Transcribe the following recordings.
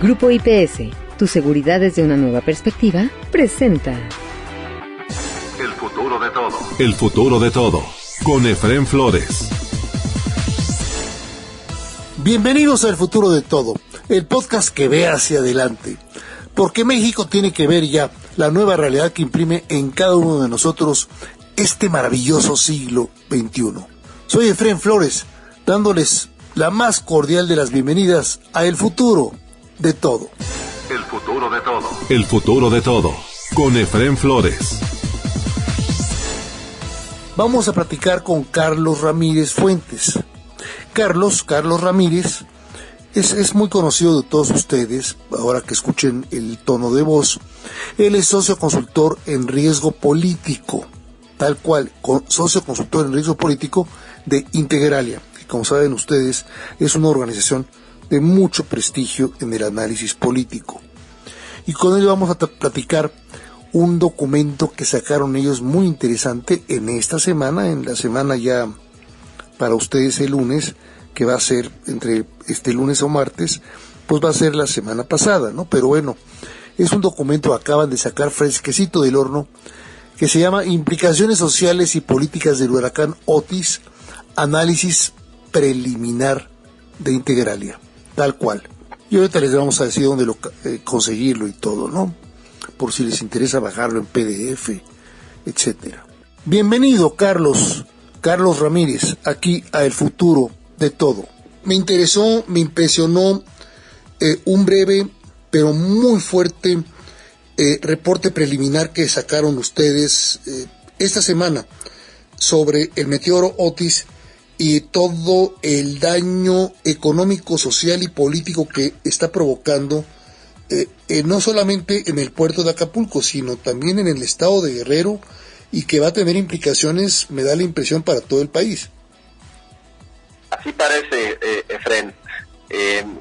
Grupo IPS, tu seguridad desde una nueva perspectiva, presenta El futuro de todo. El futuro de todo, con Efrén Flores. Bienvenidos a El futuro de todo, el podcast que ve hacia adelante. Porque México tiene que ver ya la nueva realidad que imprime en cada uno de nosotros este maravilloso siglo XXI. Soy Efrén Flores, dándoles la más cordial de las bienvenidas a El futuro de todo. El futuro de todo. El futuro de todo, con Efrén Flores. Vamos a platicar con Carlos Ramírez Fuentes. Carlos Ramírez es muy conocido de todos ustedes, ahora que escuchen el tono de voz. Él es socio consultor en riesgo político, tal cual, socio consultor en riesgo político de Integralia, que como saben ustedes es una organización de mucho prestigio en el análisis político. Y con él vamos a platicar un documento que sacaron ellos muy interesante en esta semana, en la semana ya para ustedes el lunes, que va a ser entre este lunes o martes, pues va a ser la semana pasada, ¿no? Pero bueno, es un documento que acaban de sacar fresquecito del horno, que se llama Implicaciones sociales y políticas del huracán Otis, análisis preliminar de Integralia, tal cual. Y ahorita les vamos a decir dónde conseguirlo y todo, ¿no? Por si les interesa bajarlo en PDF, etcétera. Bienvenido, Carlos Ramírez, aquí a El futuro de todo. Me impresionó un breve pero muy fuerte reporte preliminar que sacaron ustedes esta semana sobre el meteoro Otis y todo el daño económico, social y político que está provocando no solamente en el puerto de Acapulco, sino también en el estado de Guerrero, y que va a tener implicaciones, me da la impresión, para todo el país. Así parece, Efrén.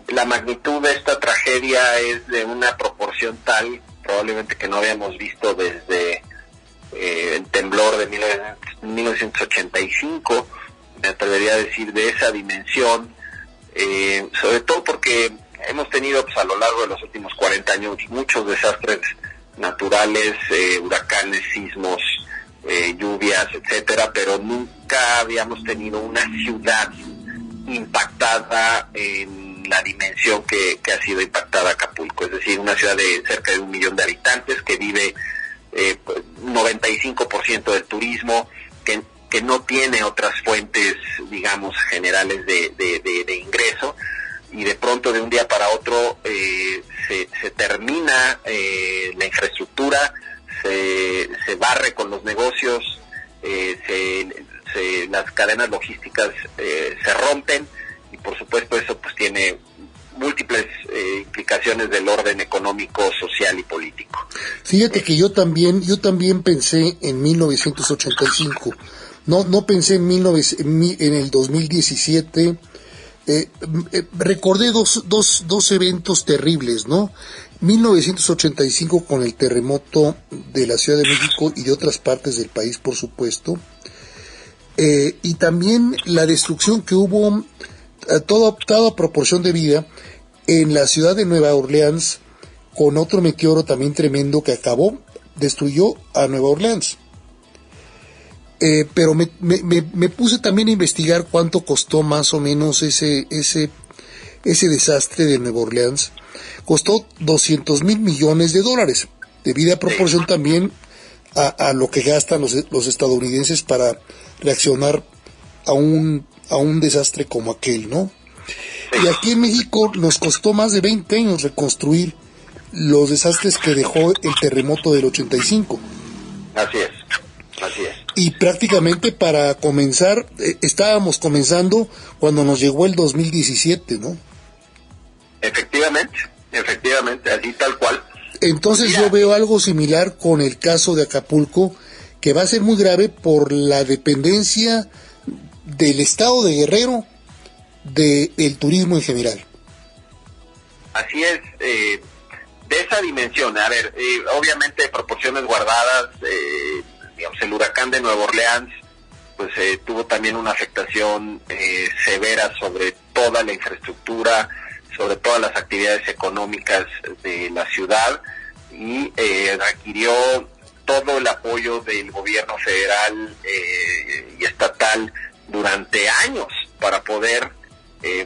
La magnitud de esta tragedia es de una proporción tal, probablemente que no habíamos visto desde el temblor de 1985, me atrevería a decir, de esa dimensión, sobre todo porque hemos tenido pues, a lo largo de los últimos 40 años muchos desastres naturales, huracanes, sismos, lluvias, etcétera, pero nunca habíamos tenido una ciudad impactada en la dimensión que ha sido impactada Acapulco, es decir, una ciudad de cerca de 1 millón de habitantes que vive 95% del turismo, que no tiene otras fuentes, digamos, generales de ingreso, y de pronto de un día para otro se termina la infraestructura, se barre con los negocios, las cadenas logísticas se rompen, y por supuesto eso pues tiene múltiples implicaciones del orden económico, social y político. Fíjate que yo también pensé en 1985, no pensé en el 2017. Recordé dos eventos terribles, ¿no? 1985 con el terremoto de la Ciudad de México y de otras partes del país, por supuesto, y también la destrucción que hubo a toda proporción de vida en la ciudad de Nueva Orleans, con otro meteoro también tremendo que destruyó a Nueva Orleans. Pero me puse también a investigar cuánto costó más o menos ese desastre de Nueva Orleans. Costó $200 mil millones, debido a proporción también a lo que gastan los estadounidenses para reaccionar a un desastre como aquel, ¿no? Y aquí en México nos costó más de 20 años reconstruir los desastres que dejó el terremoto del 85. Así es. Y prácticamente para comenzar, estábamos comenzando cuando nos llegó el 2017, ¿no? Efectivamente, así tal cual. Entonces yo veo algo similar con el caso de Acapulco, que va a ser muy grave por la dependencia del estado de Guerrero del turismo en general. Así es, de esa dimensión. A ver, obviamente proporciones guardadas, digamos, el huracán de Nueva Orleans pues tuvo también una afectación severa sobre toda la infraestructura, sobre todas las actividades económicas de la ciudad y requirió todo el apoyo del gobierno federal y estatal durante años para poder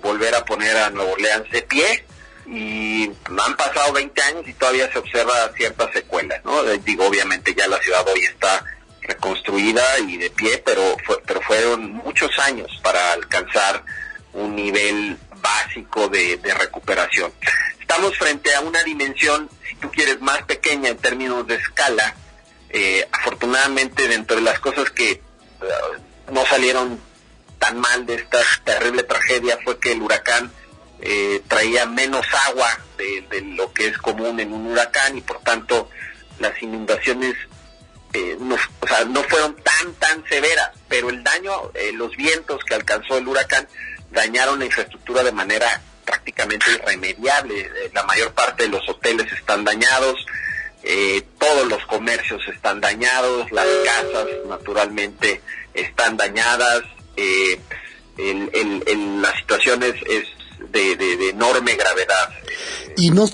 volver a poner a Nueva Orleans de pie, y han pasado 20 años y todavía se observa ciertas secuelas, ¿no? Digo, obviamente ya la ciudad hoy está reconstruida y de pie, pero fueron muchos años para alcanzar un nivel básico de recuperación. Estamos frente a una dimensión, si tú quieres, más pequeña en términos de escala. Afortunadamente, dentro de las cosas que no salieron tan mal de esta terrible tragedia fue que el huracán traía menos agua de lo que es común en un huracán, y por tanto las inundaciones no fueron tan severas, pero el daño, los vientos que alcanzó el huracán dañaron la infraestructura de manera prácticamente irremediable. La mayor parte de los hoteles están dañados, todos los comercios están dañados, las casas naturalmente están dañadas. La situación es de enorme gravedad. Y no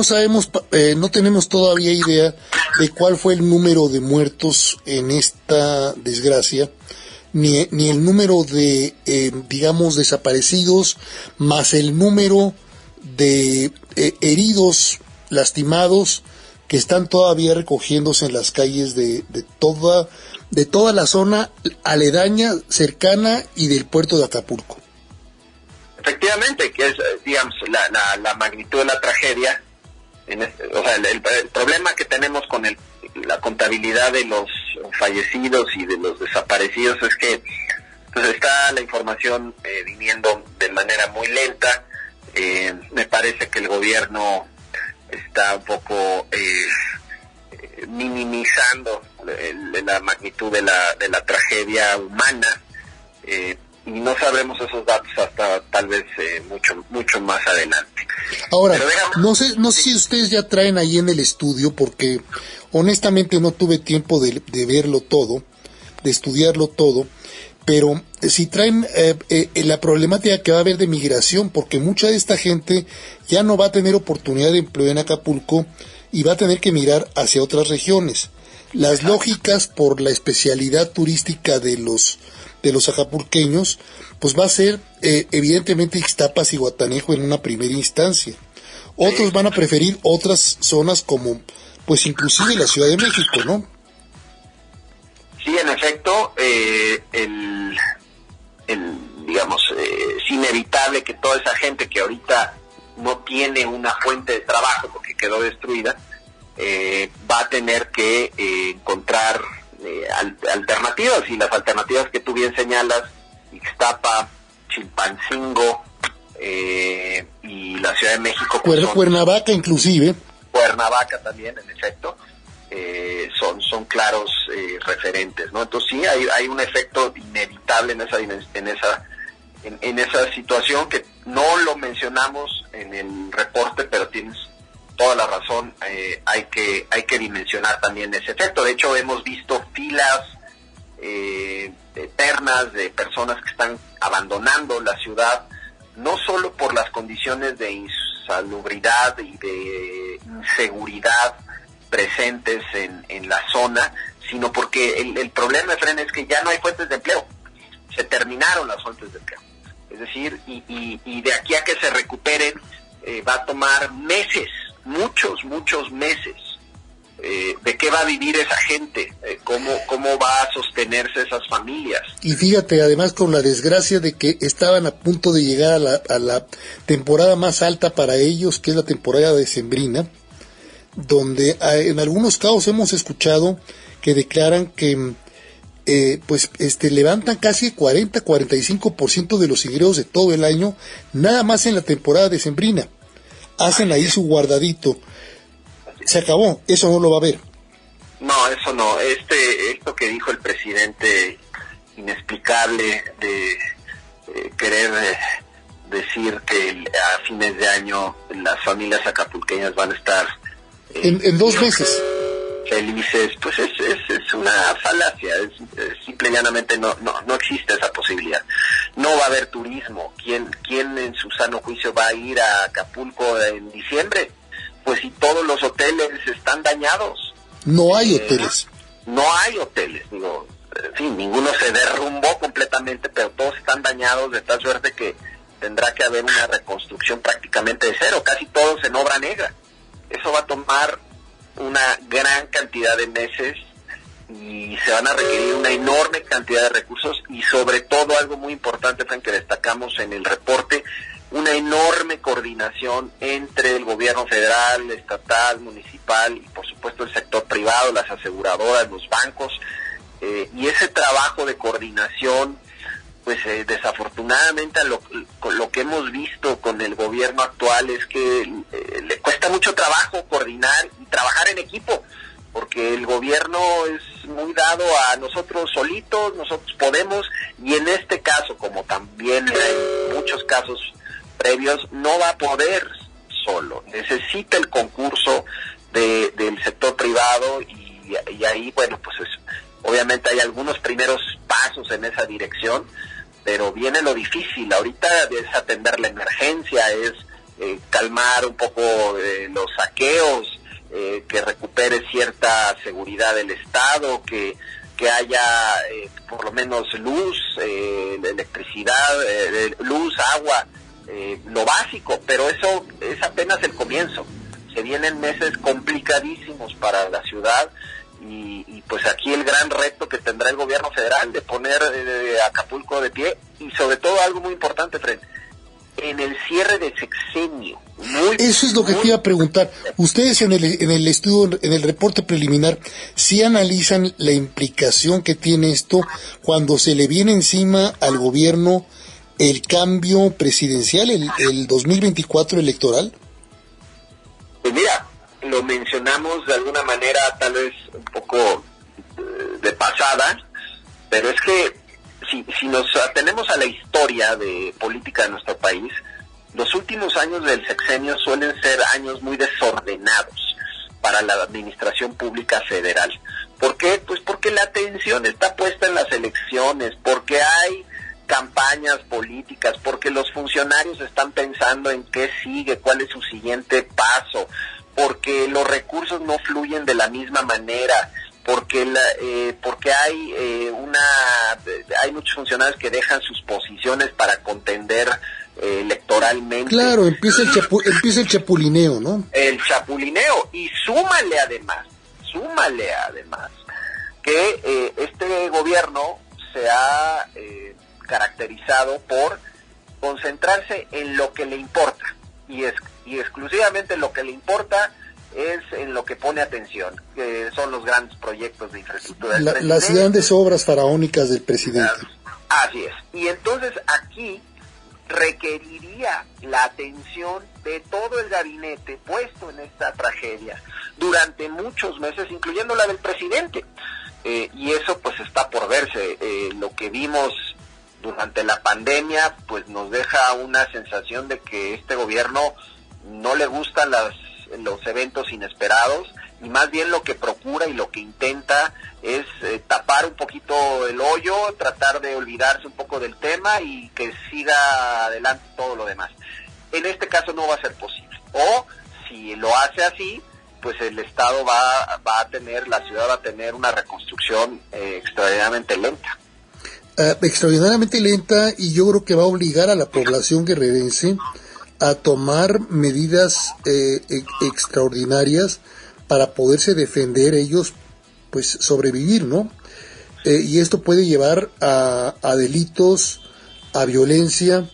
sabemos, no tenemos todavía idea de cuál fue el número de muertos en esta desgracia, ni el número de, digamos, desaparecidos, más el número de heridos, lastimados, que están todavía recogiéndose en las calles de toda la zona aledaña, cercana y del puerto de Acapulco. Efectivamente, que es, digamos, la magnitud de la tragedia. El problema que tenemos con la contabilidad de los fallecidos y de los desaparecidos es que pues, está la información viniendo de manera muy lenta. Me parece que el gobierno está un poco minimizando la magnitud de la tragedia humana, y no sabremos esos datos hasta tal vez mucho más adelante. Ahora, no sé si ustedes ya traen ahí en el estudio, porque honestamente no tuve tiempo de verlo todo, de estudiarlo todo, pero si traen la problemática que va a haber de migración, porque mucha de esta gente ya no va a tener oportunidad de empleo en Acapulco y va a tener que migrar hacia otras regiones. Las lógicas por la especialidad turística de los acapulqueños, pues va a ser evidentemente Ixtapas y Guatanejo en una primera instancia. Otros van a preferir otras zonas como, pues inclusive la Ciudad de México, ¿no? Sí, en efecto, digamos, es inevitable que toda esa gente que ahorita no tiene una fuente de trabajo porque quedó destruida, va a tener que encontrar alternativas, y las alternativas que tú bien señalas, Ixtapa, Chilpancingo y la Ciudad de México, pues Cuernavaca inclusive. Cuernavaca también, en efecto, son claros referentes, ¿no? Entonces sí, hay un efecto inevitable en esa situación, que no lo mencionamos en el reporte, pero tienes toda la razón. Hay que dimensionar también ese efecto. De hecho, hemos visto filas eternas de personas que están abandonando la ciudad, no solo por las condiciones de insalubridad y de inseguridad presentes en la zona, sino porque el problema, Efraín, es que ya no hay fuentes de empleo. Se terminaron las fuentes de empleo. Es decir, y de aquí a que se recuperen va a tomar meses, muchos meses. ¿De qué va a vivir esa gente? ¿Cómo va a sostenerse esas familias? Y fíjate, además, con la desgracia de que estaban a punto de llegar a la temporada más alta para ellos, que es la temporada decembrina, donde en algunos casos hemos escuchado que declaran que levantan casi 40-45% de los ingresos de todo el año, nada más en la temporada decembrina. Hacen ahí su guardadito. Se acabó, eso no lo va a haber. No, eso no. Esto que dijo el presidente, inexplicable, de querer decir que a fines de año las familias acapulqueñas van a estar en 2 meses. felices, pues es una falacia, simple y llanamente no existe esa posibilidad. No va a haber turismo. ¿Quién en su sano juicio va a ir a Acapulco en diciembre? Pues si todos los hoteles están dañados. No hay hoteles. No hay hoteles, digo, en fin, ninguno se derrumbó completamente, pero todos están dañados de tal suerte que tendrá que haber una reconstrucción prácticamente de cero, casi todos en obra negra. Eso va a tomar una gran cantidad de meses y se van a requerir una enorme cantidad de recursos y sobre todo algo muy importante, Frank, que destacamos en el reporte, una enorme coordinación entre el gobierno federal, estatal, municipal y por supuesto el sector privado, las aseguradoras, los bancos, y ese trabajo de coordinación, pues desafortunadamente lo que hemos visto con el gobierno actual es que le cuesta mucho trabajo coordinar y trabajar en equipo, porque el gobierno es muy dado a nosotros solitos, nosotros podemos, y en este caso, como también en muchos casos previos, no va a poder solo, necesita el concurso del sector privado y ahí, bueno, pues obviamente hay algunos primeros pasos en esa dirección, pero viene lo difícil. Ahorita es atender la emergencia, es calmar un poco los saqueos, que recupere cierta seguridad del Estado, que haya por lo menos luz, electricidad, luz, agua, lo básico, pero eso es apenas el comienzo. Se vienen meses complicadísimos para la ciudad y pues aquí el gran reto que tendrá el gobierno federal de poner Acapulco de pie y sobre todo algo muy importante, Fred, en el cierre de sexenio. Eso es lo que te iba a preguntar. Ustedes en el estudio, en el reporte preliminar, ¿sí analizan la implicación que tiene esto cuando se le viene encima al gobierno el cambio presidencial, el 2024 electoral? Pues mira, lo mencionamos de alguna manera tal vez un poco de pasada, pero es que si nos atenemos a la historia de política de nuestro país, los últimos años del sexenio suelen ser años muy desordenados para la administración pública federal. ¿Por qué? Pues porque la atención está puesta en las elecciones, porque hay campañas políticas, porque los funcionarios están pensando en qué sigue, cuál es su siguiente paso, porque los recursos no fluyen de la misma manera, porque hay muchos funcionarios que dejan sus posiciones para contender electoralmente. Claro, empieza el chapulineo, ¿no? El chapulineo, y súmale además que este gobierno se ha caracterizado por concentrarse en lo que le importa, y exclusivamente lo que le importa es en lo que pone atención, que son los grandes proyectos de infraestructura. Las grandes obras faraónicas del presidente. Así es. Y entonces aquí requeriría la atención de todo el gabinete puesto en esta tragedia durante muchos meses, incluyendo la del presidente. Y eso pues está por verse. Lo que vimos durante la pandemia pues nos deja una sensación de que este gobierno no le gustan los eventos inesperados, y más bien lo que procura y lo que intenta es tapar un poquito el hoyo, tratar de olvidarse un poco del tema y que siga adelante todo lo demás. En este caso no va a ser posible, o si lo hace así, pues el Estado la ciudad va a tener una reconstrucción extraordinariamente lenta. Extraordinariamente lenta, y yo creo que va a obligar a la población guerrerense a tomar medidas extraordinarias para poderse defender ellos, pues sobrevivir, ¿no? Y esto puede llevar a delitos, a violencia,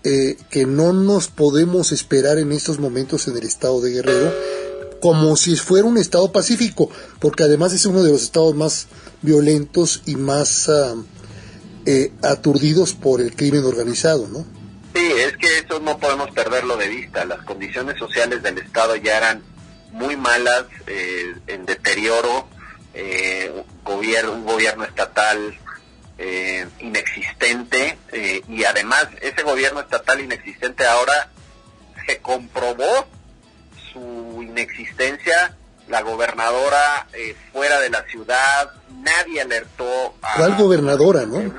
que no nos podemos esperar en estos momentos en el estado de Guerrero, como si fuera un estado pacífico, porque además es uno de los estados más violentos y más aturdidos por el crimen organizado, ¿no? Sí, es que eso no podemos perderlo de vista. Las condiciones sociales del Estado ya eran muy malas, en deterioro, un gobierno estatal inexistente, y además ese gobierno estatal inexistente ahora se comprobó su inexistencia la gobernadora fuera de la ciudad, nadie alertó a... ¿Cuál gobernadora, no?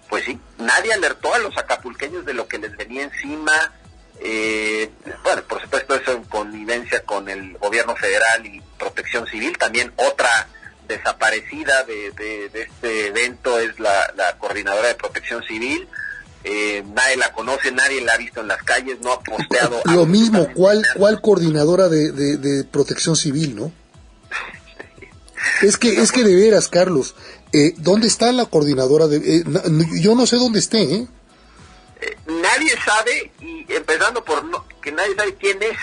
Pues sí, nadie alertó a los acapulqueños de lo que les venía encima. Bueno, por supuesto eso en connivencia con el gobierno federal y Protección Civil. También otra desaparecida de este evento es la coordinadora de Protección Civil. Nadie la conoce, nadie la ha visto en las calles, no ha posteado. Lo mismo, ¿cuál coordinadora de Protección Civil, no? Es que de veras, Carlos, ¿dónde está la coordinadora yo no sé dónde esté, nadie sabe, y empezando por que nadie sabe quién es.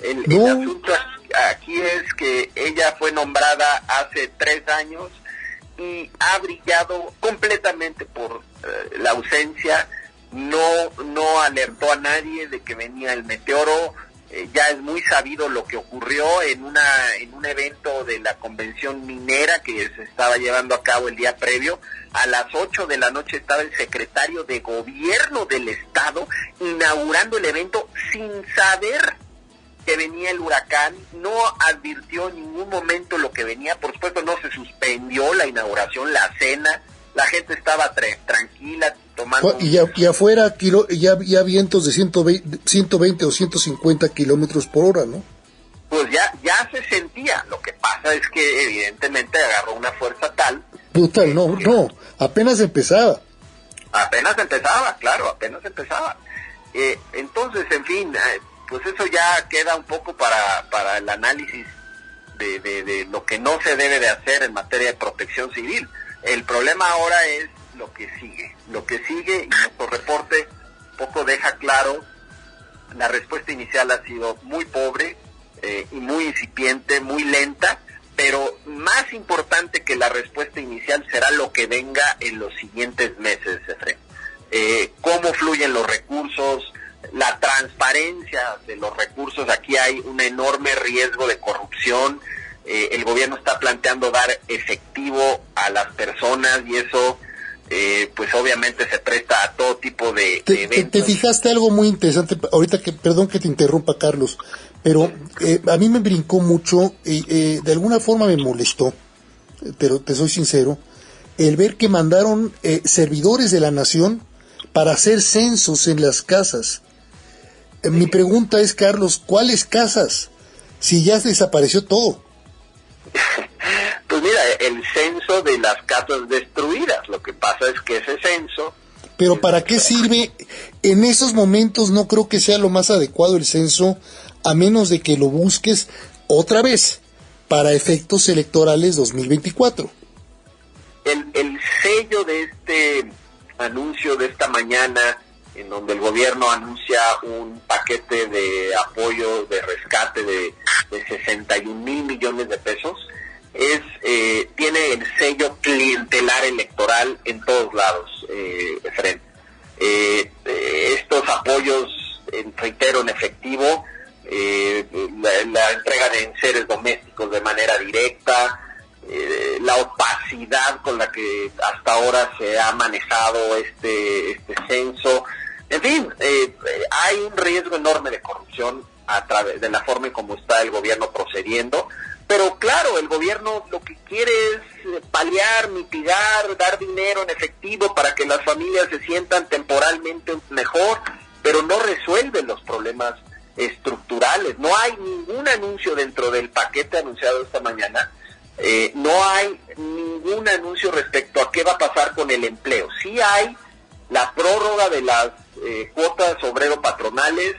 El asunto aquí es que ella fue nombrada hace 3 años y ha brillado completamente por la ausencia. No alertó a nadie de que venía el meteoro. Ya es muy sabido lo que ocurrió en un evento de la convención minera que se estaba llevando a cabo el día previo. A las 8 de la noche estaba el secretario de gobierno del estado inaugurando el evento sin saber que venía el huracán. No advirtió en ningún momento lo que venía. Por supuesto no se suspendió la inauguración, la cena. La gente estaba tranquila tomando... Y afuera ya vientos de 120 o 150 kilómetros por hora, ¿no? Pues ya se sentía. Lo que pasa es que evidentemente agarró una fuerza tal... Brutal, no, apenas empezaba. Apenas empezaba. Entonces, en fin, pues eso ya queda un poco para el análisis de lo que no se debe de hacer en materia de protección civil. El problema ahora es lo que sigue, y nuestro reporte poco deja claro. La respuesta inicial ha sido muy pobre y muy incipiente, muy lenta, pero más importante que la respuesta inicial será lo que venga en los siguientes meses, Efraín. Cómo fluyen los recursos, la transparencia de los recursos. Aquí hay un enorme riesgo de corrupción. El gobierno está planteando dar efectivo a las personas y eso pues obviamente se presta a todo tipo de eventos. ¿Te fijaste algo muy interesante? Ahorita perdón que te interrumpa, Carlos, pero a mí me brincó mucho y de alguna forma me molestó, pero te soy sincero, el ver que mandaron servidores de la nación para hacer censos en las casas. Mi pregunta es, Carlos, ¿cuáles casas? Si ya desapareció todo. Pues mira, el censo de las casas destruidas. Lo que pasa es que ese censo... Pero ¿para qué sirve? En esos momentos no creo que sea lo más adecuado el censo, a menos de que lo busques otra vez para efectos electorales 2024. El sello de este anuncio de esta mañana, en donde el gobierno anuncia un paquete de apoyo, de rescate de 61 mil millones de pesos, tiene el sello clientelar electoral en todos lados, Efraín. Estos apoyos, reitero, en efectivo, la entrega de enseres domésticos de manera directa, la opacidad con la que hasta ahora se ha manejado este censo. En fin, hay un riesgo enorme de corrupción a través de la forma en cómo está el gobierno procediendo, pero claro, el gobierno lo que quiere es paliar, mitigar, dar dinero en efectivo para que las familias se sientan temporalmente mejor, pero no resuelve los problemas estructurales. No hay ningún anuncio dentro del paquete anunciado esta mañana, no hay ningún anuncio respecto a qué va a pasar con el empleo. Sí hay la prórroga de las cuotas obrero-patronales,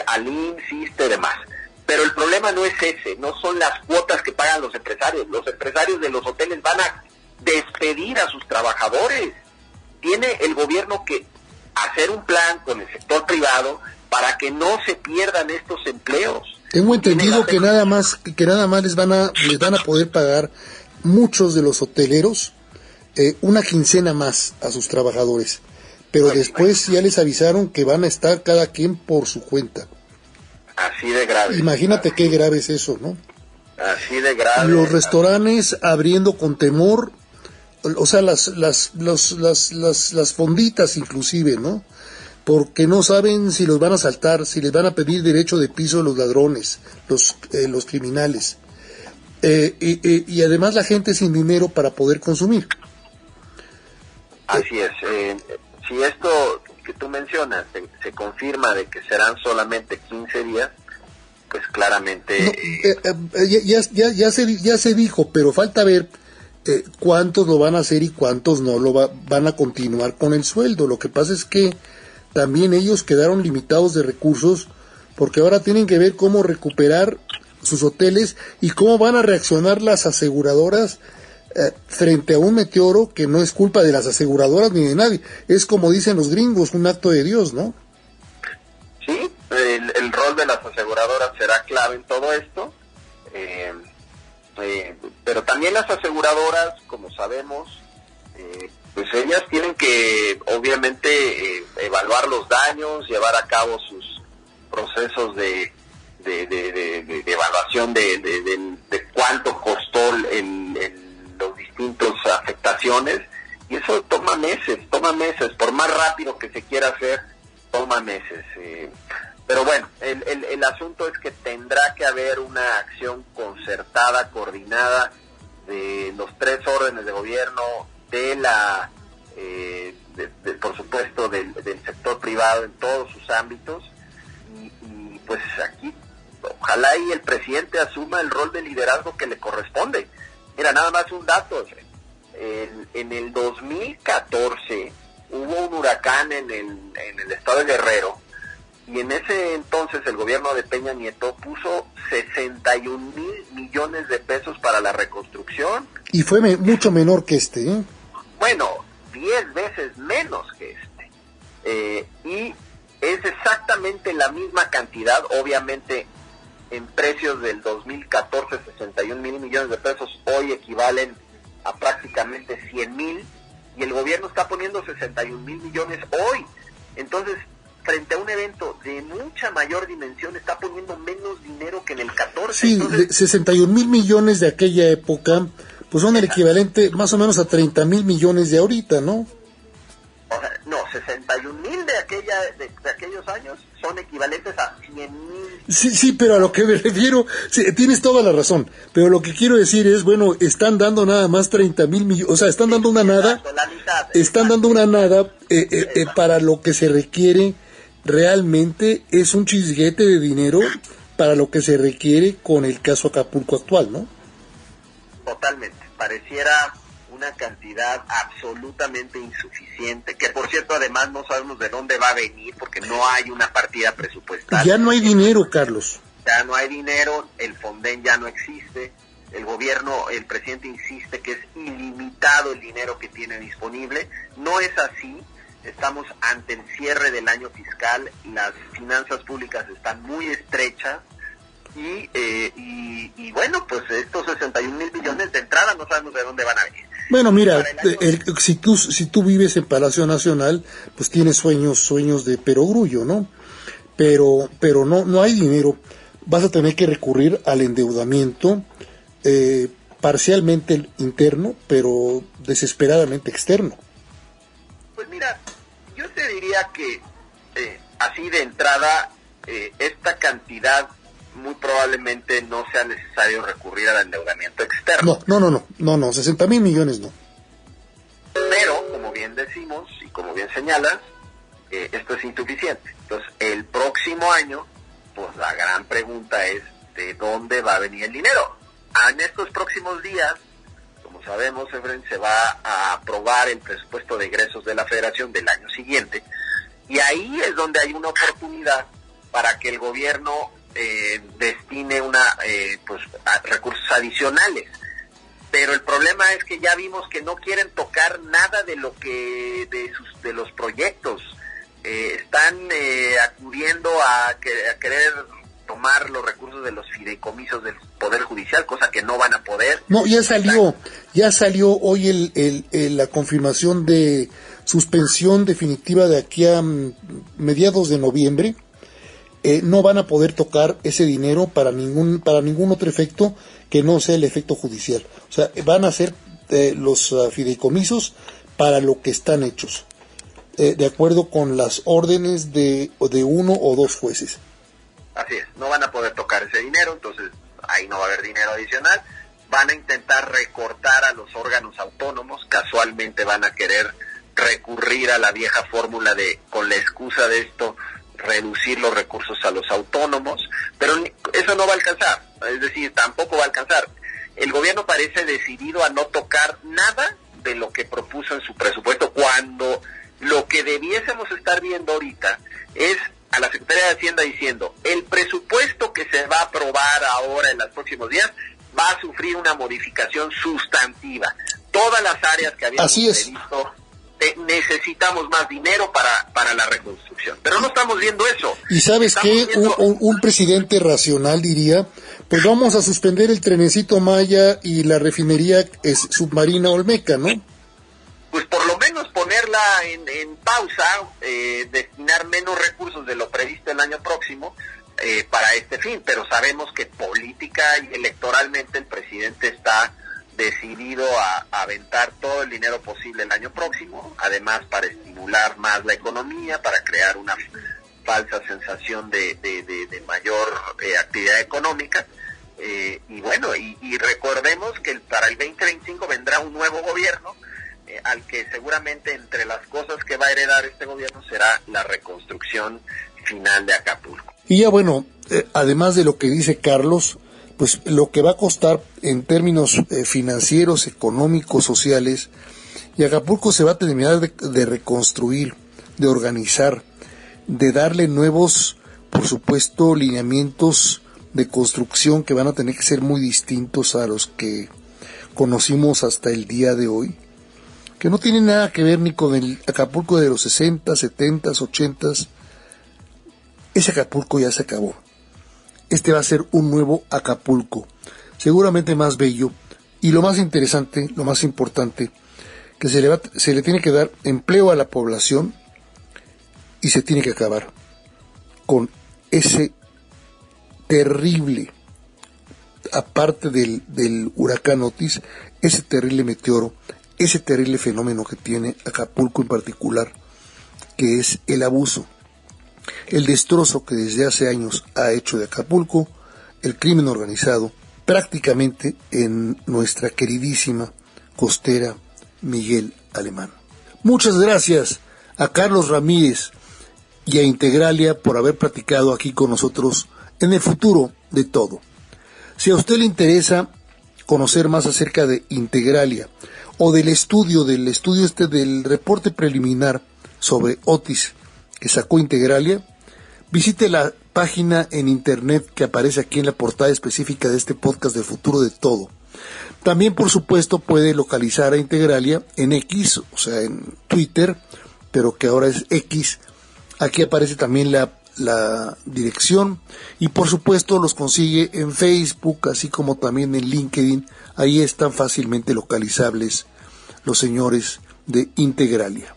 al IMSS, ISSSTE, demás. Pero el problema no es ese, no son las cuotas que pagan los empresarios. Los empresarios de los hoteles van a despedir a sus trabajadores. Tiene el gobierno que hacer un plan con el sector privado para que no se pierdan estos empleos. Tengo entendido que nada más les van a poder pagar muchos de los hoteleros una quincena más a sus trabajadores, pero después ya les avisaron que van a estar cada quien por su cuenta. Así de grave. Imagínate qué grave es eso, ¿no? Así de grave. Los restaurantes abriendo con temor, o sea, las fonditas inclusive, ¿no? porque no saben si los van a asaltar, si les van a pedir derecho de piso los ladrones, los criminales, y además la gente sin dinero para poder consumir. Así es. Si esto que tú mencionas se confirma de que serán solamente 15 días, pues claramente... Ya se dijo, pero falta ver cuántos lo van a hacer y cuántos no van a continuar con el sueldo. Lo que pasa es que también ellos quedaron limitados de recursos, porque ahora tienen que ver cómo recuperar sus hoteles y cómo van a reaccionar las aseguradoras frente a un meteoro que no es culpa de las aseguradoras ni de nadie. Es, como dicen los gringos, un acto de Dios, ¿no? Sí, el rol de las aseguradoras será clave en todo esto, pero también las aseguradoras, como sabemos, pues ellas tienen que obviamente evaluar los daños, llevar a cabo sus procesos de evaluación de cuánto costó los distintos afectaciones, y eso toma meses, por más rápido que se quiera hacer, toma meses. Pero bueno, el asunto es que tendrá que haber una acción concertada, coordinada de los tres órdenes de gobierno, por supuesto del sector privado en todos sus ámbitos, y pues aquí ojalá y el presidente asuma el rol de liderazgo que le corresponde. Mira, nada más un dato. En el 2014 hubo un huracán en el estado de Guerrero, y en ese entonces el gobierno de Peña Nieto puso 61 mil millones de pesos para la reconstrucción. Y fue mucho menor que este, ¿eh? Bueno, 10 veces menos que este. Y es exactamente la misma cantidad, obviamente en precios del 2014, 61 mil millones de pesos, hoy equivalen a prácticamente 100 mil, y el gobierno está poniendo 61 mil millones hoy. Entonces, frente a un evento de mucha mayor dimensión, está poniendo menos dinero que en el 14. Sí, entonces, 61 mil millones de aquella época, pues son el equivalente más o menos a 30 mil millones de ahorita, ¿no? O sea, no, 61 mil de aquellos años son equivalentes a 100 mil. Sí, pero a lo que me refiero, sí, tienes toda la razón, pero lo que quiero decir es, bueno, están dando nada más 30 mil millones, o sea, están dando una nada, para lo que se requiere. Realmente es un chisguete de dinero para lo que se requiere con el caso Acapulco actual, ¿no? Totalmente, pareciera una cantidad absolutamente insuficiente, que por cierto además no sabemos de dónde va a venir, porque no hay una partida presupuestaria. Ya no hay dinero, Carlos. Ya no hay dinero, el Fonden ya no existe, el gobierno, el presidente insiste que es ilimitado el dinero que tiene disponible. No es así. Estamos ante el cierre del año fiscal, las finanzas públicas están muy estrechas y bueno, pues estos 61 mil millones de entrada no sabemos de dónde van a venir. Bueno, mira, si tú vives en Palacio Nacional, pues tienes sueños de perogrullo, ¿no? Pero no hay dinero. Vas a tener que recurrir al endeudamiento, parcialmente interno, pero desesperadamente externo. Pues mira, yo te diría que así de entrada, esta cantidad muy probablemente no sea necesario recurrir al endeudamiento externo. No, 60 mil millones no. Pero, como bien decimos y como bien señalas, esto es insuficiente. Entonces, el próximo año, pues la gran pregunta es, ¿de dónde va a venir el dinero? En estos próximos días, como sabemos, Efraín, se va a aprobar el presupuesto de egresos de la Federación del año siguiente, y ahí es donde hay una oportunidad para que el gobierno destine recursos adicionales. Pero el problema es que ya vimos que no quieren tocar nada de de los proyectos. Están acudiendo a querer tomar los recursos de los fideicomisos del Poder Judicial, cosa que no van a poder. No, ya salió hoy la confirmación de suspensión definitiva de aquí a mediados de noviembre. No van a poder tocar ese dinero para ningún otro efecto que no sea el efecto judicial. O sea, van a ser los fideicomisos para lo que están hechos. de acuerdo con las órdenes de uno o dos jueces. Así es, no van a poder tocar ese dinero, entonces ahí no va a haber dinero adicional. Van a intentar recortar a los órganos autónomos, casualmente van a querer recurrir a la vieja fórmula de, con la excusa de esto, reducir los recursos a los autónomos, pero eso no va a alcanzar, es decir, tampoco va a alcanzar. El gobierno parece decidido a no tocar nada de lo que propuso en su presupuesto, cuando lo que debiésemos estar viendo ahorita es a la Secretaría de Hacienda diciendo, el presupuesto que se va a aprobar ahora en los próximos días va a sufrir una modificación sustantiva. Todas las áreas que habíamos previsto, necesitamos más dinero para la reconstrucción. Pero no estamos viendo eso. Y ¿sabes qué? Un presidente racional diría, pues vamos a suspender el trenecito Maya y la refinería submarina Olmeca, ¿no? Pues por lo menos ponerla en pausa, destinar menos recursos de lo previsto el año próximo para este fin, pero sabemos que política y electoralmente el presidente está decidido a aventar todo el dinero posible el año próximo, además para estimular más la economía, para crear una falsa sensación de mayor actividad económica, y bueno, y recordemos que para el 2025 vendrá un nuevo gobierno, al que seguramente entre las cosas que va a heredar este gobierno será la reconstrucción final de Acapulco. Y ya bueno, además de lo que dice Carlos, pues lo que va a costar en términos financieros, económicos, sociales, y Acapulco se va a terminar de reconstruir, de organizar, de darle nuevos, por supuesto, lineamientos de construcción que van a tener que ser muy distintos a los que conocimos hasta el día de hoy, que no tienen nada que ver ni con el Acapulco de los 60, 70, 80. Ese Acapulco ya se acabó. Este va a ser un nuevo Acapulco, seguramente más bello, y lo más interesante, lo más importante, que se le tiene que dar empleo a la población y se tiene que acabar con ese terrible, aparte del huracán Otis, ese terrible meteoro, ese terrible fenómeno que tiene Acapulco en particular, que es el abuso, el destrozo que desde hace años ha hecho de Acapulco el crimen organizado, prácticamente en nuestra queridísima costera Miguel Alemán. Muchas gracias a Carlos Ramírez y a Integralia por haber platicado aquí con nosotros en el futuro de todo. Si a usted le interesa conocer más acerca de Integralia o del estudio del reporte preliminar sobre Otis que sacó Integralia, visite la página en internet que aparece aquí en la portada específica de este podcast del futuro de todo. También, por supuesto, puede localizar a Integralia en X, o sea, en Twitter, pero que ahora es X. Aquí aparece también la dirección y, por supuesto, los consigue en Facebook, así como también en LinkedIn. Ahí están fácilmente localizables los señores de Integralia.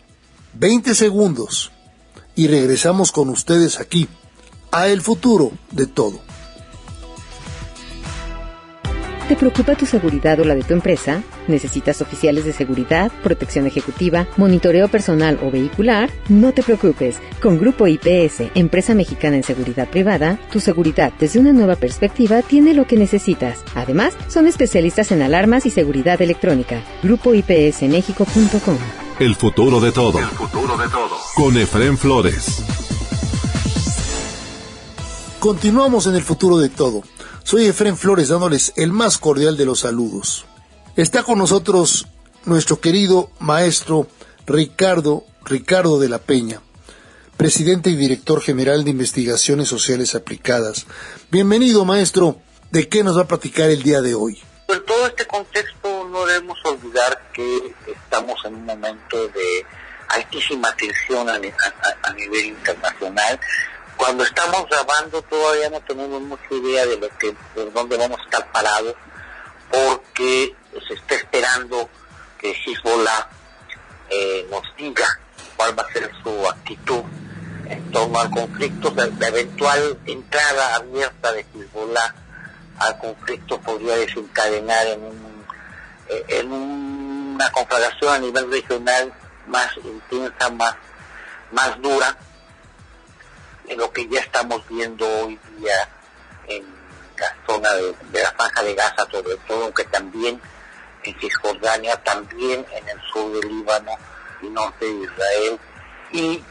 20 segundos y regresamos con ustedes aquí a El Futuro de Todo. ¿Te preocupa tu seguridad o la de tu empresa? ¿Necesitas oficiales de seguridad, protección ejecutiva, monitoreo personal o vehicular? No te preocupes. Con Grupo IPS, empresa mexicana en seguridad privada, tu seguridad desde una nueva perspectiva tiene lo que necesitas. Además, son especialistas en alarmas y seguridad electrónica. GrupoIPSMexico.com. El futuro de todo. El futuro de todo. Con Efrén Flores. Continuamos en El Futuro de Todo. Soy Efrén Flores dándoles el más cordial de los saludos. Está con nosotros nuestro querido maestro Ricardo de la Peña, presidente y director general de Investigaciones Sociales Aplicadas. Bienvenido, maestro. ¿De qué nos va a platicar el día de hoy? En todo este contexto no debemos olvidar que estamos en un momento de altísima tensión a nivel internacional. Cuando estamos grabando todavía no tenemos mucha idea de dónde vamos a estar parados, porque se está esperando que Hezbollah nos diga cuál va a ser su actitud en torno al conflicto. La eventual entrada abierta de Hezbollah al conflicto podría desencadenar en una conflagración a nivel regional más intensa, más más dura de lo que ya estamos viendo hoy día en la zona de la Franja de Gaza, sobre todo, aunque también en Cisjordania, también en el sur del Líbano y norte de Israel, y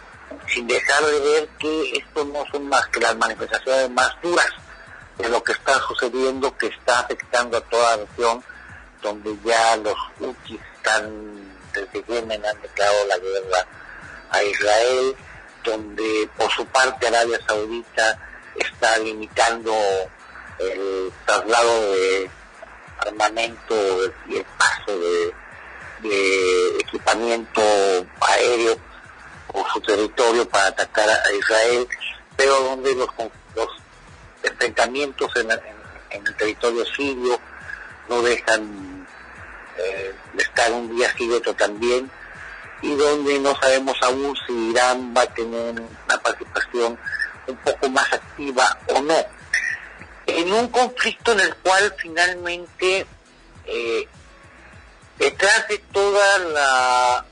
sin dejar de ver que esto no son más que las manifestaciones más duras de lo que está sucediendo, que está afectando a toda la región, donde ya los Houthis están, desde Yemen, han declarado la guerra a Israel, donde por su parte Arabia Saudita está limitando el traslado de armamento y el paso de equipamiento aéreo por su territorio para atacar a Israel, pero donde los enfrentamientos en el territorio sirio no dejan de estar un día sí y otro también, y donde no sabemos aún si Irán va a tener una participación un poco más activa o no, en un conflicto en el cual finalmente detrás de toda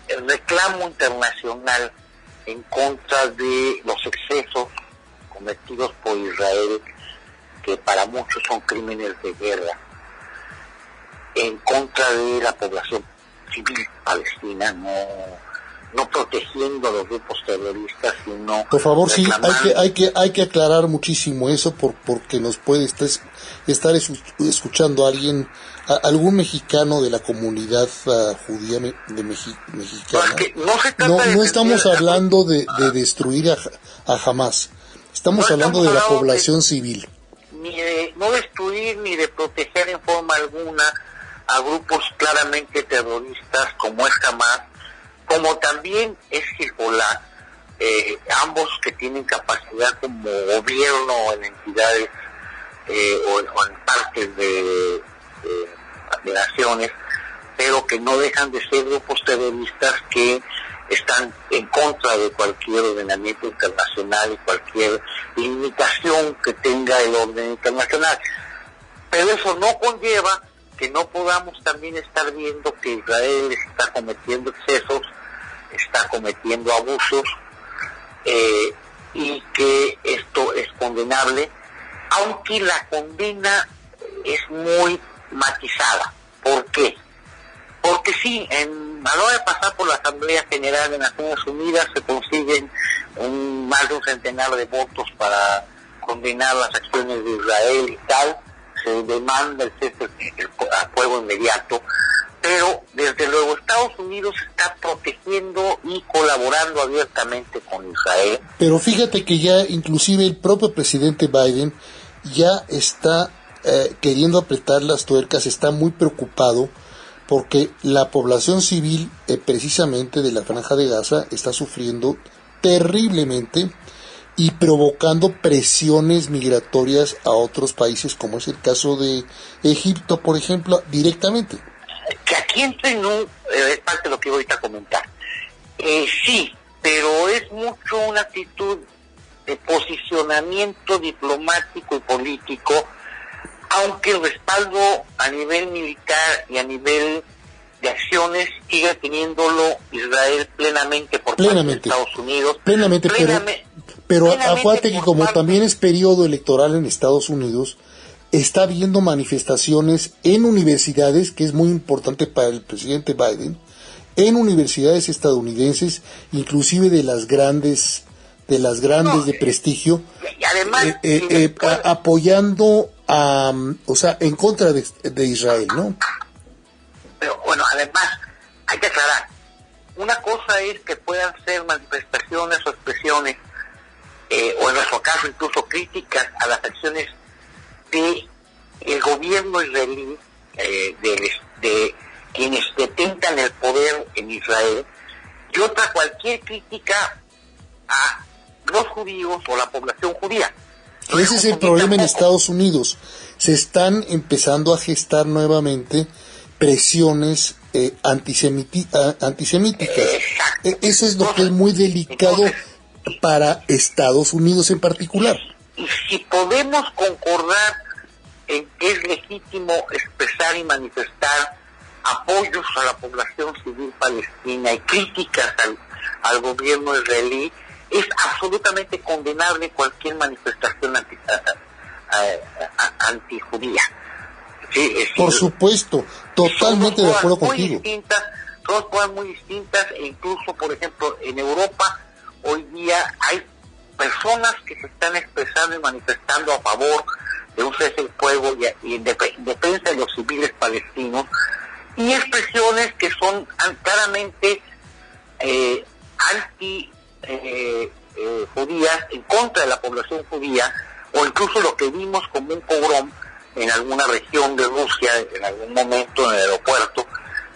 el reclamo internacional en contra de los excesos cometidos por Israel, que para muchos son crímenes de guerra, en contra de la población civil palestina, no protegiendo a los grupos terroristas, sino por favor, sí, reclamando... hay que aclarar muchísimo eso, porque nos puede estar escuchando algún mexicano de la comunidad judía mexicana. No, es que no se trata no estamos hablando de destruir a Hamás, estamos hablando de la población civil. Ni de no destruir ni de proteger en forma alguna a grupos claramente terroristas como es Hamás, como también es Hezbollah, ambos que tienen capacidad como gobierno en entidades o en partes de naciones, pero que no dejan de ser grupos terroristas que están en contra de cualquier ordenamiento internacional y cualquier limitación que tenga el orden internacional. Pero eso no conlleva que no podamos también estar viendo que Israel está cometiendo excesos, está cometiendo abusos, y que esto es condenable, aunque la condena es muy matizada. ¿Por qué? Porque sí, a la hora de pasar por la Asamblea General de Naciones Unidas se consiguen más de un centenar de votos para condenar las acciones de Israel y tal, se demanda el cese a fuego inmediato, pero desde luego Estados Unidos está protegiendo y colaborando abiertamente con Israel. Pero fíjate que ya inclusive el propio presidente Biden ya está queriendo apretar las tuercas, está muy preocupado porque la población civil precisamente de la Franja de Gaza está sufriendo terriblemente y provocando presiones migratorias a otros países, como es el caso de Egipto, por ejemplo, directamente. Que aquí entre es parte de lo que voy a comentar. Sí, pero es mucho una actitud de posicionamiento diplomático y político, aunque el respaldo a nivel militar y a nivel de acciones sigue teniéndolo Israel plenamente por parte de Estados Unidos. Pero acuérdate que como también es periodo electoral en Estados Unidos, está habiendo manifestaciones en universidades, que es muy importante para el presidente Biden, en universidades estadounidenses, inclusive de las grandes de prestigio, y además, apoyando en contra de Israel, ¿no? Pero bueno, además hay que aclarar, una cosa es que puedan ser manifestaciones o expresiones, o en nuestro caso incluso críticas a las acciones de el gobierno israelí, de quienes detentan el poder en Israel, y otra cualquier crítica a los judíos o la población judía. Ese es el problema en Estados Unidos. Se están empezando a gestar nuevamente presiones antisemíticas. Eso es lo que es muy delicado para Estados Unidos en particular. Y si podemos concordar en que es legítimo expresar y manifestar apoyos a la población civil palestina y críticas al gobierno israelí. Es absolutamente condenable cualquier manifestación antijudía. Sí, por supuesto, totalmente de acuerdo contigo. Son cosas muy distintas, e incluso, por ejemplo, en Europa hoy día hay personas que se están expresando y manifestando a favor de un cese el fuego y en defensa de los civiles palestinos, y expresiones que son claramente judías, en contra de la población judía, o incluso lo que vimos como un pogrom en alguna región de Rusia en algún momento en el aeropuerto,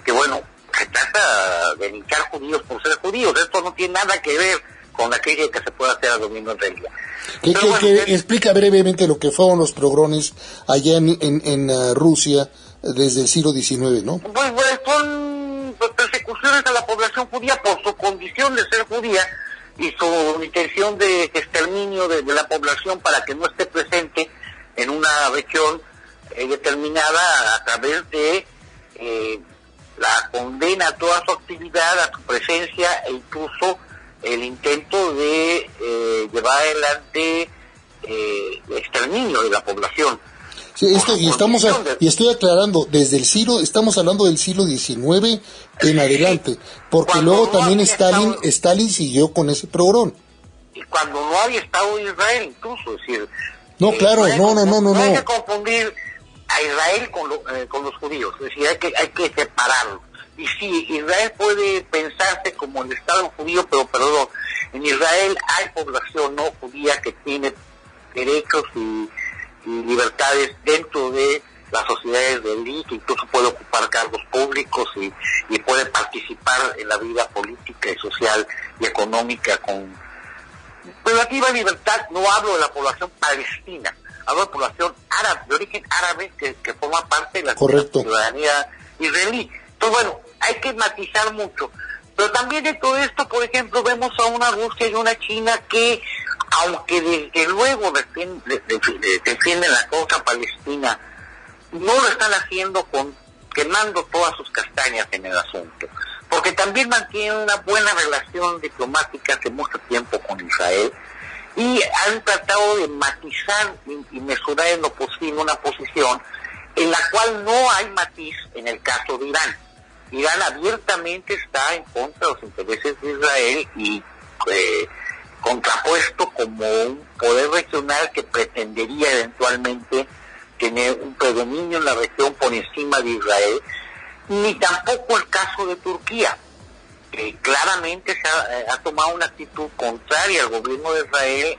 que bueno, se trata de linchar judíos por ser judíos. Esto no tiene nada que ver con aquello que se puede hacer al domingo en realidad. Explica brevemente lo que fueron los pogrones allá en Rusia desde el siglo XIX, ¿no? Pues son persecuciones a la población judía por su condición de ser judía y su intención de exterminio de la población para que no esté presente en una región determinada a través de la condena a toda su actividad, a su presencia, e incluso el intento de llevar adelante el exterminio de la población. Sí, estoy aclarando, estamos hablando del siglo XIX en adelante, porque cuando luego también Stalin siguió con ese programa. Y cuando no había Estado de Israel, incluso, es decir... No, claro, no. No hay que confundir a Israel con los judíos, es decir, hay que separarlo. Y sí, Israel puede pensarse como el Estado judío, pero perdón, en Israel hay población no judía que tiene derechos y libertades dentro de las sociedades de élite, que incluso puede ocupar cargos públicos y puede participar en la vida política y social y económica con relativa libertad. No hablo de la población palestina, hablo de población árabe, de origen árabe, que forma parte de la ciudadanía israelí. Entonces, bueno, hay que matizar mucho. Pero también de todo esto, por ejemplo, vemos a una Rusia y una China que, aunque desde luego defienden la causa palestina, no lo están haciendo quemando todas sus castañas en el asunto, porque también mantienen una buena relación diplomática hace mucho tiempo con Israel, y han tratado de matizar y mesurar en lo posible una posición en la cual no hay matiz en el caso de Irán. Irán abiertamente está en contra de los intereses de Israel y contrapuesto como un poder regional que pretendería eventualmente tener un predominio en la región por encima de Israel, ni tampoco el caso de Turquía, que claramente ha tomado una actitud contraria al gobierno de Israel,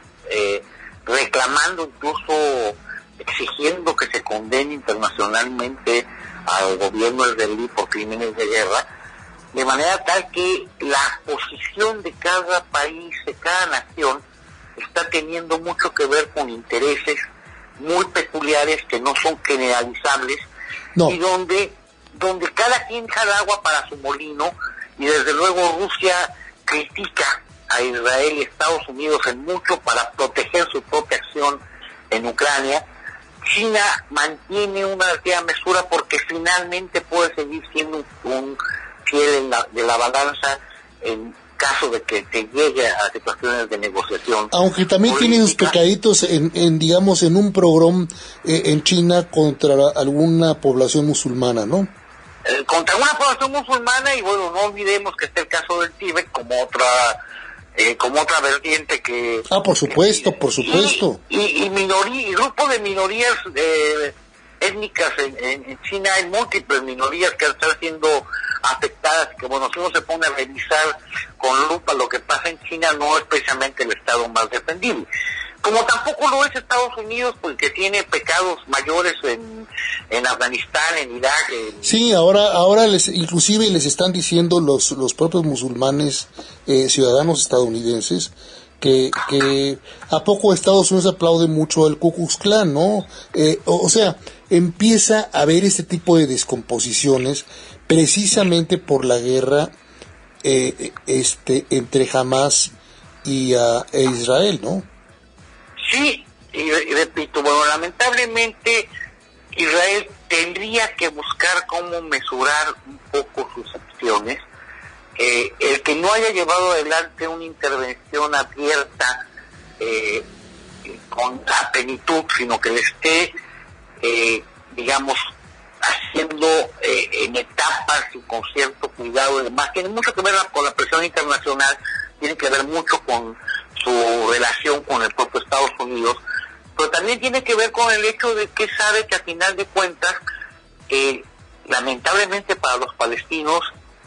reclamando, incluso exigiendo que se condene internacionalmente al gobierno israelí por crímenes de guerra, de manera tal que la posición de cada país, de cada nación, está teniendo mucho que ver con intereses muy peculiares que no son generalizables, y donde cada quien jala agua para su molino, y desde luego Rusia critica a Israel y Estados Unidos en mucho para proteger su propia acción en Ucrania. China mantiene una cierta mesura porque finalmente puede seguir siendo un fiel de la balanza en caso de que te llegue a situaciones de negociación. Aunque también política. Tiene sus pecaditos en un programa en China contra alguna población musulmana, ¿no? Contra una población musulmana, y bueno, no olvidemos que está el caso del Tíbet como otra vertiente que... por supuesto. Y grupos de minorías étnicas en China, hay múltiples minorías que están siendo afectadas, que bueno, si uno se pone a revisar con lupa lo que pasa en China, no es precisamente el estado más defendible. Como tampoco lo es Estados Unidos, porque tiene pecados mayores en Afganistán, en Irak. Sí, ahora inclusive les están diciendo los propios musulmanes, ciudadanos estadounidenses, que a poco Estados Unidos aplaude mucho al Ku Klux Klan, ¿no? O sea, empieza a haber este tipo de descomposiciones precisamente por la guerra entre Hamas e Israel, ¿no? Sí, y repito, bueno, lamentablemente Israel tendría que buscar cómo mesurar un poco sus acciones el que no haya llevado adelante una intervención abierta con la plenitud, sino que le esté, digamos, haciendo en etapas y con cierto cuidado y demás, tiene mucho que ver con la presión internacional, tiene que ver mucho con su relación con el propio Estados Unidos, pero también tiene que ver con el hecho de que sabe que a final de cuentas, lamentablemente para los palestinos,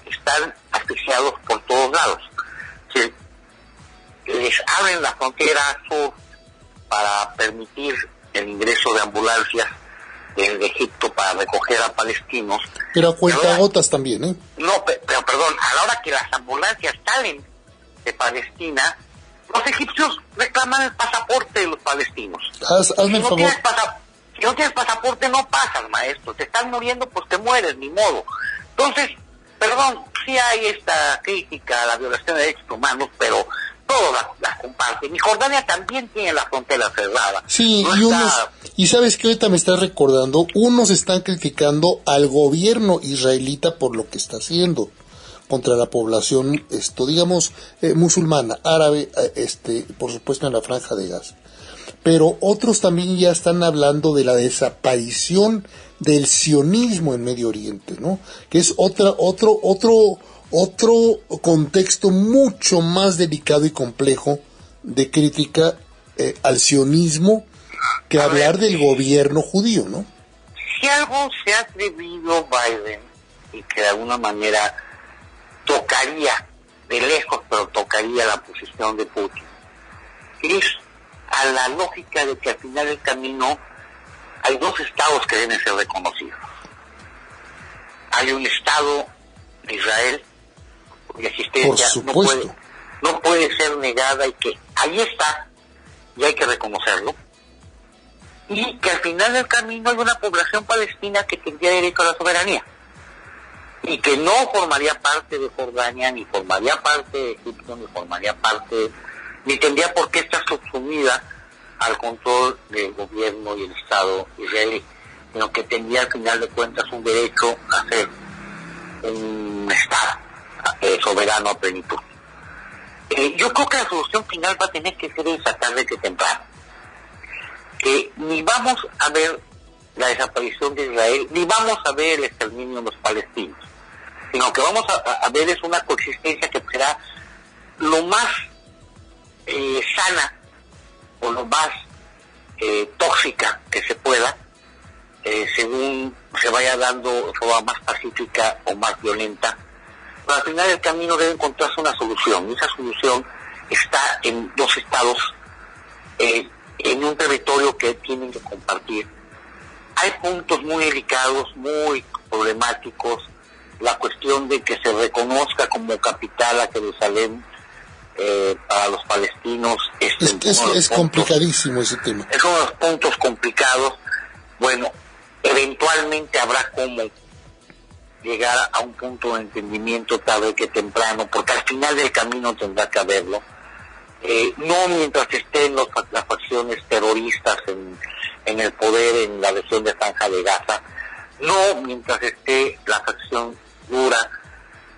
están asfixiados por todos lados. Si les abren la frontera sur para permitir el ingreso de ambulancias desde Egipto para recoger a palestinos. Pero a cuentagotas también, ¿eh? No, pero perdón, a la hora que las ambulancias salen de Palestina, los egipcios reclaman el pasaporte de los palestinos. Hazme el favor. Si no tienes pasaporte no pasas, maestro. Te están muriendo, pues te mueres, ni modo. Entonces, perdón, sí hay esta crítica a la violación de derechos humanos, pero todos las comparten. Y Jordania también tiene la frontera cerrada. Sí, no y sabes que ahorita me estás recordando, unos están criticando al gobierno israelita por lo que está haciendo contra la población, digamos, musulmana, árabe, por supuesto en la Franja de Gaza. Pero otros también ya están hablando de la desaparición del sionismo en Medio Oriente, ¿no? Que es otro contexto mucho más delicado y complejo de crítica al sionismo que hablar del gobierno judío, ¿no? Si algo se ha atrevido Biden y que de alguna manera tocaría de lejos, pero tocaría la posición de Putin, es a la lógica de que al final del camino hay dos estados que deben ser reconocidos. Hay un estado de Israel cuya existencia no puede ser negada y que ahí está y hay que reconocerlo, y que al final del camino hay una población palestina que tendría derecho a la soberanía y que no formaría parte de Jordania, ni formaría parte de Egipto, ni tendría por qué estar subsumida al control del gobierno y el Estado israelí, sino que tendría al final de cuentas un derecho a ser un Estado soberano a plenitud. Yo creo que la solución final va a tener que ser esa, tarde que temprano, que ni vamos a ver la desaparición de Israel, ni vamos a ver el exterminio de los palestinos, sino que vamos a ver es una coexistencia que será lo más sana o lo más tóxica que se pueda, según se vaya dando de forma más pacífica o más violenta. Pero al final del camino debe encontrarse una solución, y esa solución está en dos estados, en un territorio que tienen que compartir. Hay puntos muy delicados, muy problemáticos, la cuestión de que se reconozca como capital a Jerusalén para los palestinos es complicadísimo ese tema. Es uno de los puntos complicados. Bueno, eventualmente habrá como llegar a un punto de entendimiento tarde que temprano, porque al final del camino tendrá que haberlo. No mientras estén las facciones terroristas en el poder en la región de Franja de Gaza, no mientras esté la facción dura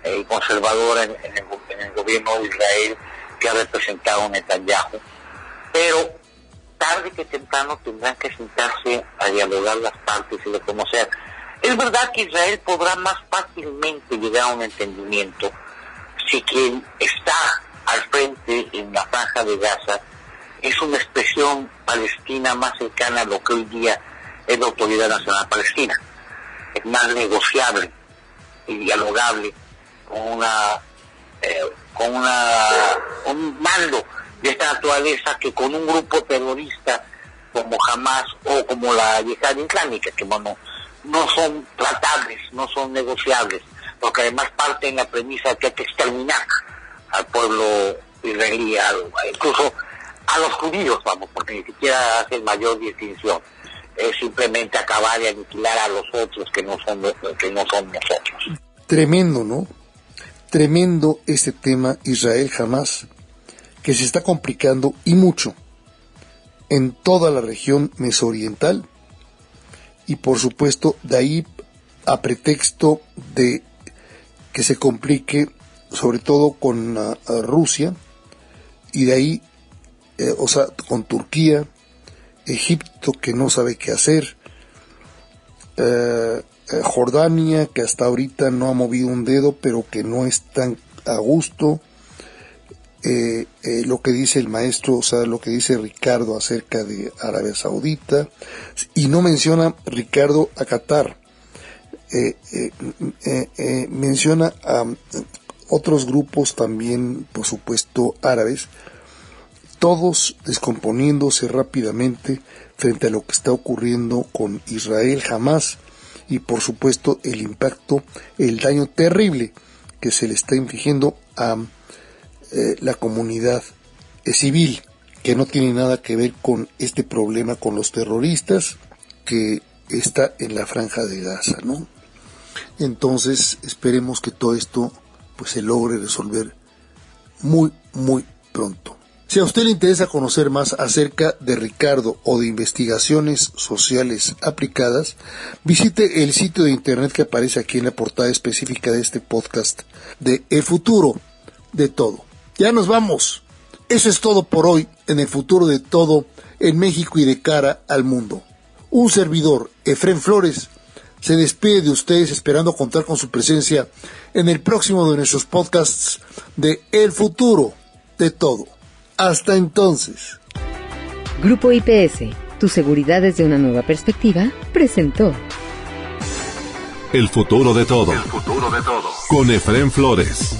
y conservadora en el gobierno de Israel que ha representado Netanyahu, pero tarde que temprano tendrán que sentarse a dialogar las partes y reconocer. Es verdad que Israel podrá más fácilmente llegar a un entendimiento si quien está al frente en la Franja de Gaza es una expresión palestina más cercana a lo que hoy día es la Autoridad Nacional Palestina. Es más negociable y dialogable con un mando de esta naturaleza que con un grupo terrorista como Hamas o como la Yihad Islámica, que bueno, no son tratables, no son negociables, porque además parte en la premisa de que hay que exterminar al pueblo israelí, incluso a los judíos, vamos, porque ni siquiera hace mayor distinción, es simplemente acabar y aniquilar a los otros que no son nosotros. Tremendo, ¿no? Tremendo este tema Israel-Hamás, que se está complicando y mucho en toda la región mesooriental, y por supuesto de ahí a pretexto de que se complique sobre todo con Rusia, y de ahí, con Turquía, Egipto, que no sabe qué hacer, Jordania, que hasta ahorita no ha movido un dedo, pero que no es tan a gusto, lo que dice el maestro, lo que dice Ricardo acerca de Arabia Saudita, y no menciona Ricardo a Qatar, menciona a otros grupos también, por supuesto, árabes, todos descomponiéndose rápidamente frente a lo que está ocurriendo con Israel, Hamás, y por supuesto el impacto, el daño terrible que se le está infligiendo a la comunidad civil, que no tiene nada que ver con este problema con los terroristas que está en la franja de Gaza, ¿no? Entonces esperemos que todo esto pues se logre resolver muy, muy pronto. Si a usted le interesa conocer más acerca de Ricardo o de investigaciones sociales aplicadas, visite el sitio de internet que aparece aquí en la portada específica de este podcast de El Futuro de Todo. Ya nos vamos. Eso es todo por hoy en El Futuro de Todo en México y de cara al mundo. Un servidor, Efrén Flores, se despide de ustedes esperando contar con su presencia en el próximo de nuestros podcasts de El Futuro de Todo. Hasta entonces. Grupo IPS, tu seguridad desde una nueva perspectiva, presentó El Futuro de Todo. El futuro de todo. Con Efrén Flores.